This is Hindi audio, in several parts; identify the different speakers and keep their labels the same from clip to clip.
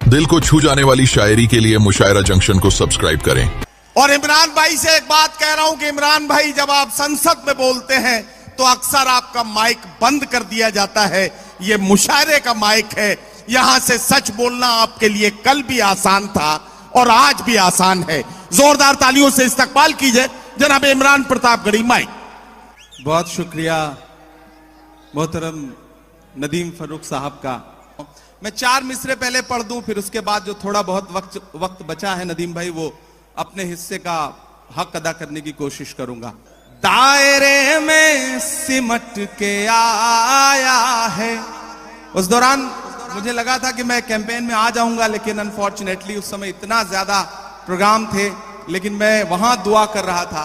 Speaker 1: दिल को छू जाने वाली शायरी के लिए मुशायरा जंक्शन को सब्सक्राइब करें।
Speaker 2: और इमरान भाई से एक बात कह रहा हूं कि इमरान भाई, जब आप संसद में बोलते हैं तो अक्सर आपका माइक बंद कर दिया जाता है। ये मुशायरे का माइक है, यहां से सच बोलना आपके लिए कल भी आसान था और आज भी आसान है। जोरदार तालियों से इस्तकबाल कीजिए जनाब इमरान प्रतापगढ़ी माइक।
Speaker 3: बहुत शुक्रिया मोहतरम नदीम फरूक साहब का। मैं 4 मिसरे पहले पढ़ दूं, फिर उसके बाद जो थोड़ा बहुत वक्त बचा है नदीम भाई, वो अपने हिस्से का हक अदा करने की कोशिश करूंगा। दायरे में सिमट के आया है। उस दौरान मुझे लगा था कि मैं कैंपेन में आ जाऊंगा, लेकिन अनफॉर्चुनेटली उस समय इतना ज्यादा प्रोग्राम थे, लेकिन मैं वहां दुआ कर रहा था।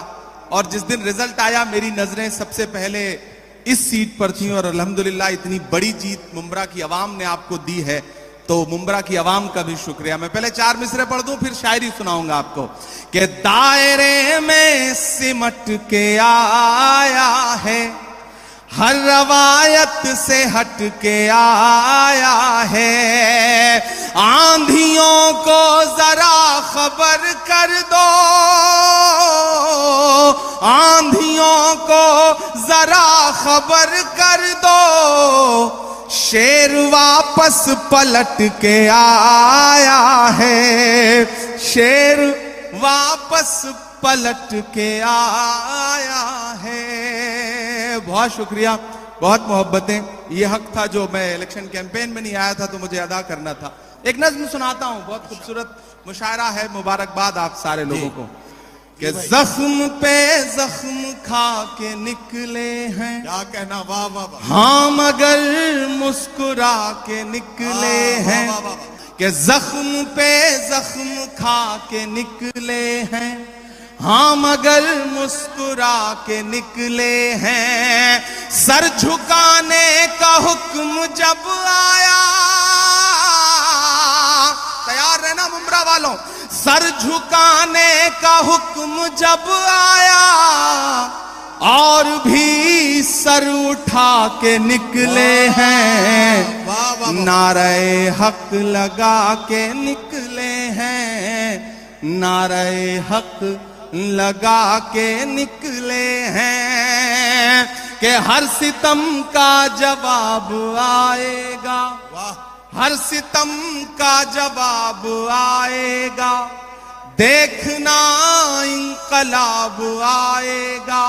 Speaker 3: और जिस दिन रिजल्ट आया मेरी नजरें सबसे पहले इस सीट पर थी, और अल्हम्दुलिल्लाह इतनी बड़ी जीत मुंब्रा की आवाम ने आपको दी है, तो मुंब्रा की आवाम का भी शुक्रिया। मैं पहले 4 मिसरे पढ़ दूं, फिर शायरी सुनाऊंगा आपको। कि दायरे में सिमट के आया है, हर रवायत से हट के आया है। आंधियों को जरा खबर कर दो, आंधियों को जरा खबर कर दो, शेर वापस पलट के आया है, शेर वापस पलट के आया है। बहुत शुक्रिया, बहुत मोहब्बतें। ये हक था जो मैं इलेक्शन कैंपेन में नहीं आया था तो मुझे अदा करना था। एक नज़्म सुनाता हूं, बहुत खूबसूरत मुशायरा है। मुबारकबाद आप सारे लोगों को। कि जख्म पे जख्म खा के निकले हैं, क्या कहना, वाह वाह वाह, हाँ मगर मुस्कुरा के निकले हैं। कि जख्म पे जख्म खा के निकले हैं, हाँ मगर मुस्कुरा के निकले हैं। सर झुकाने का हुक्म जब आया, तैयार रहना मुंब्रा वालों, सर झुकाने का हुक्म जब आया, और भी सर उठा के निकले हैं। नारे हक लगा के निकले हैं, नारे हक लगा के निकले हैं। कि हर सितम का जवाब आएगा, हर सितम का जवाब आएगा, देखना इंकलाब आएगा।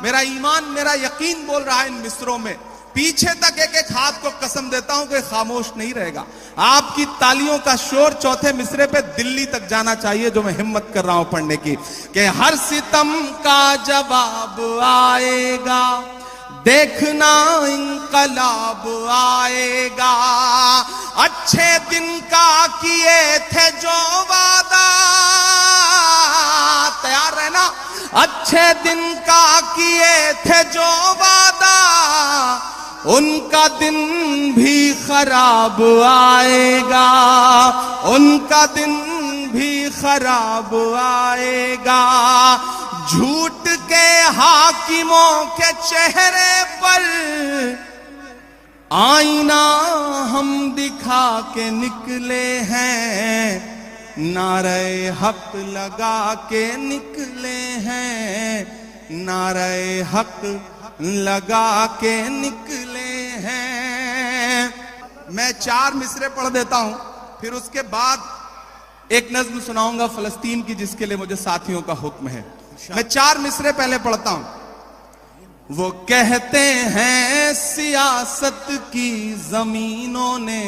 Speaker 3: मेरा ईमान, मेरा यकीन बोल रहा है इन मिसरों में। पीछे तक एक एक हाथ को कसम देता हूं कि खामोश नहीं रहेगा। आपकी तालियों का शोर चौथे मिसरे पे दिल्ली तक जाना चाहिए, जो मैं हिम्मत कर रहा हूं पढ़ने की। कि हर सितम का जवाब आएगा, देखना इंकलाब आएगा। अच्छे दिन का किए थे जो वादा, तैयार रहना, अच्छे दिन का किए थे जो वादा, उनका दिन भी खराब आएगा, उनका दिन भी खराब आएगा। झूठ के हाकिमों के चेहरे पर आईना हम दिखा के निकले हैं, नारे हक लगा के निकले हैं, नारे हक लगा के निकले हैं। मैं 4 मिसरे पढ़ देता हूं, फिर उसके बाद एक नज्म सुनाऊंगा फलस्तीन की, जिसके लिए मुझे साथियों का हुक्म है। मैं 4 मिसरे पहले पढ़ता हूं। वो कहते हैं सियासत की जमीनों ने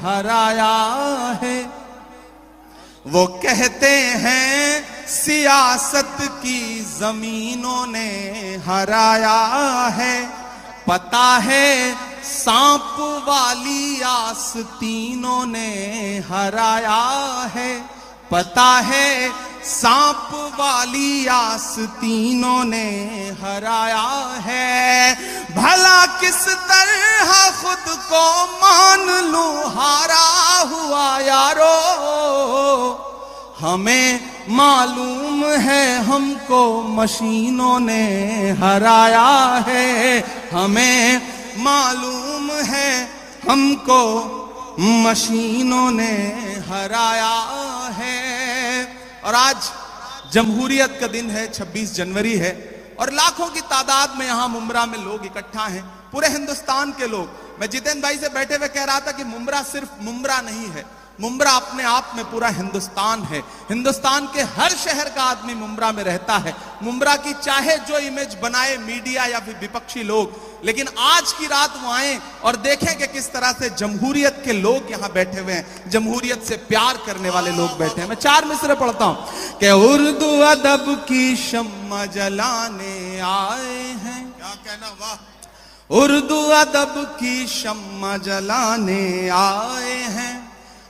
Speaker 3: हराया है, वो कहते हैं सियासत की जमीनों ने हराया है। पता है सांप वाली आस्तीनों ने हराया है, पता है सांप वाली आस्तीनों ने हराया है। भला किस तरह खुद को मान लूं हारा हुआ यारो, हमें मालूम है हमको मशीनों ने हराया है, हमें मालूम है हमको मशीनों ने हराया है। और आज जमहूरियत का दिन है, 26 जनवरी है, और लाखों की तादाद में यहां मुंब्रा में लोग इकट्ठा हैं, पूरे हिंदुस्तान के लोग। मैं जितेंद्र भाई से बैठे हुए कह रहा था कि मुंब्रा सिर्फ मुंब्रा नहीं है, मुंब्रा अपने आप में पूरा हिंदुस्तान है। हिंदुस्तान के हर शहर का आदमी मुंब्रा में रहता है। मुंब्रा की चाहे जो इमेज बनाए मीडिया या फिर विपक्षी लोग, लेकिन आज की रात वो आए और देखें कि किस तरह से जमहूरियत के लोग यहां बैठे हुए हैं, जमहूरियत से प्यार करने वाले लोग बैठे हैं। मैं 4 मिसरे पढ़ता हूं कि उर्दू अदब की शम्मा जलाने आए हैं।
Speaker 2: क्या कहना, वाह।
Speaker 3: उर्दू अदब की शम्मा जलाने आए हैं,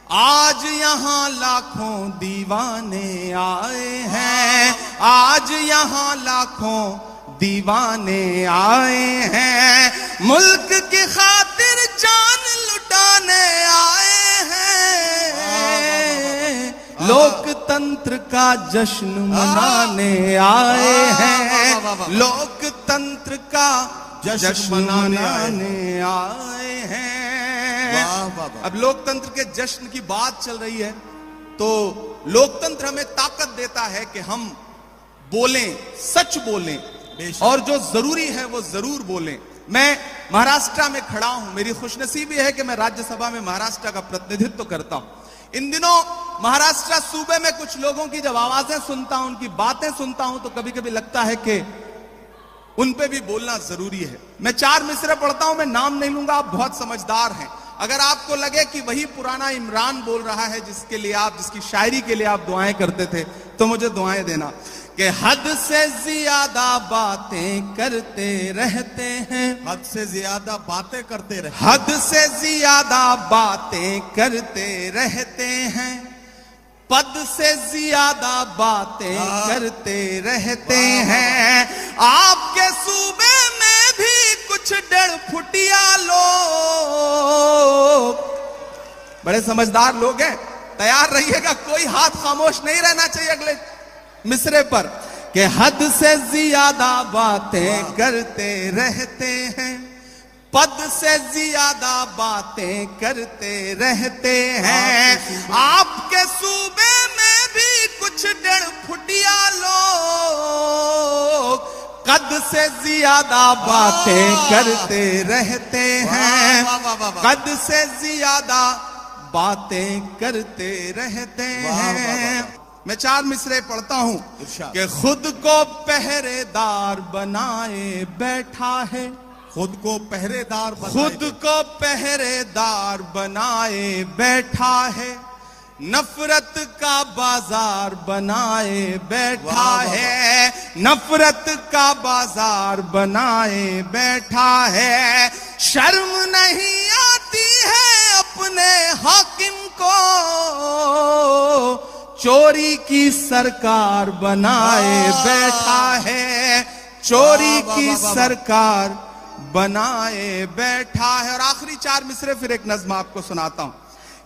Speaker 3: आज यहाँ लाखों दीवाने आए हैं, आज यहाँ लाखों दीवाने आए हैं, मुल्क की खातिर जान लुटाने आए हैं, लोकतंत्र का जश्न मनाने आए हैं, लोकतंत्र का जश्न मनाने आए हैं। अब लोकतंत्र के जश्न की बात चल रही है, तो लोकतंत्र हमें ताकत देता है कि हम बोलें, सच बोलें, और जो जरूरी है वो जरूर बोलें। मैं महाराष्ट्र में खड़ा हूं, मेरी खुशनसीबी है कि मैं राज्यसभा में महाराष्ट्र का प्रतिनिधित्व करता हूं। इन दिनों महाराष्ट्र सूबे में कुछ लोगों की जब आवाजें सुनता हूं, उनकी बातें सुनता हूं, तो कभी कभी लगता है कि उन पे भी बोलना जरूरी है। मैं 4 मिसरे पढ़ता हूं, मैं नाम नहीं लूंगा, आप बहुत समझदार हैं। अगर आपको लगे कि वही पुराना इमरान बोल रहा है जिसके लिए आप, जिसकी शायरी के लिए आप दुआएं करते थे, तो मुझे दुआएं देना। कि हद से ज्यादा बातें करते रहते हैं,
Speaker 2: हद से ज्यादा बातें करते रहते,
Speaker 3: हद से ज्यादा बातें करते रहते हैं, पद से ज्यादा बातें करते रहते हैं, आपके सूबे में भी कुछ 1.5 फुटिया लोग, बड़े समझदार लोग हैं, तैयार रहिएगा, कोई हाथ खामोश नहीं रहना चाहिए अगले मिसरे पर। कि हद से ज्यादा बातें करते रहते हैं, पद से ज्यादा बातें करते रहते हैं, आपके सूबे में भी कुछ 1.5 फुटिया लोग, कद से ज्यादा बातें करते रहते हैं, कद से ज्यादा बातें करते रहते हैं। मैं 4 मिसरे पढ़ता हूं कि खुद को पहरेदार बनाए बैठा है,
Speaker 2: खुद को पहरेदार,
Speaker 3: खुद को पहरेदार बनाए बैठा है, नफरत का बाजार बनाए बैठा है, नफरत का बाजार बनाए बैठा है, शर्म नहीं आती है अपने हाकिम को, चोरी की सरकार बनाए बैठा है, चोरी की सरकार बनाए बैठा है। और आखिरी 4 मिसरे फिर एक नज्म आपको सुनाता हूं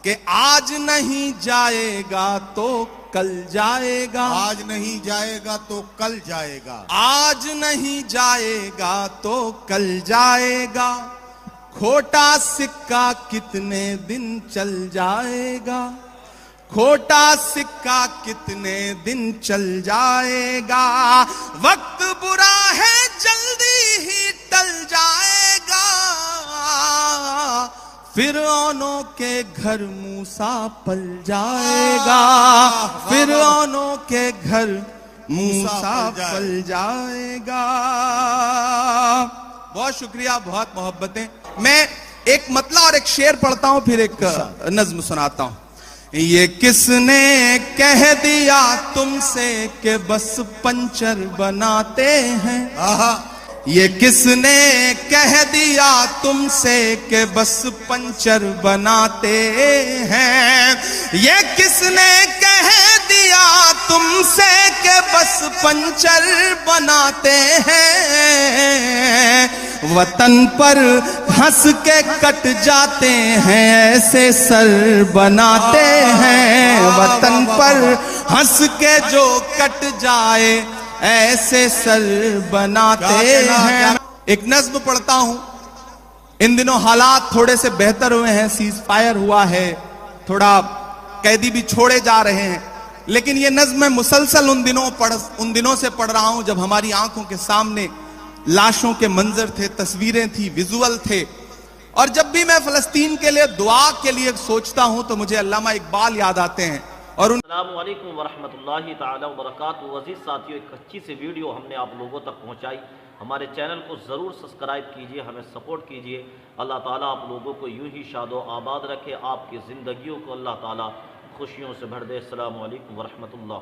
Speaker 3: कि आज नहीं जाएगा तो कल जाएगा,
Speaker 2: आज नहीं जाएगा तो कल जाएगा,
Speaker 3: आज नहीं जाएगा तो कल जाएगा, खोटा सिक्का कितने दिन चल जाएगा, खोटा सिक्का कितने दिन चल जाएगा, वक्त बुरा है जल्दी ही टल जाएगा, फिरौनों के घर मूसा पल जाएगा, फिरौनों के घर मूसा पल जाएगा। बहुत शुक्रिया, बहुत मोहब्बतें। मैं एक मतला और एक शेर पढ़ता हूं, फिर एक नज्म सुनाता हूं। ये किसने कह दिया तुमसे कि बस पंचर बनाते हैं, ये किसने कह दिया तुमसे कि बस पंचर बनाते हैं, ये किसने कह दिया तुमसे कि बस पंचर बनाते हैं, वतन पर हंस के कट जाते हैं ऐसे सर बनाते हैं, वतन पर हंस के जो कट जाए ऐसे सर बनाते हैं। एक नज्म पढ़ता हूं, इन दिनों हालात थोड़े से बेहतर हुए हैं, सीज फायर हुआ है, थोड़ा कैदी भी छोड़े जा रहे हैं, लेकिन ये नज्म मैं मुसलसल उन दिनों से पढ़ रहा हूं जब हमारी आंखों के सामने लाशों के मंजर थे, तस्वीरें थी, विजुअल थे। और जब भी मैं फलस्तीन के लिए दुआ के लिए सोचता हूं तो मुझे अल्लामा इकबाल याद आते हैं। और
Speaker 4: अस्सलामु अलैकुम वरहमतुल्लाहि ताला वबरकातुहू। अज़ीज़ साथियों, एक अच्छी सी वीडियो हमने आप लोगों तक पहुंचाई। हमारे चैनल को ज़रूर सब्सक्राइब कीजिए, हमें सपोर्ट कीजिए। अल्लाह ताला आप लोगों को यूं ही शादो आबाद रखे, आपकी ज़िंदगियों को अल्लाह ताला खुशियों से भर दे। अस्सलामु अलैकुम वरहमतुल्लाह।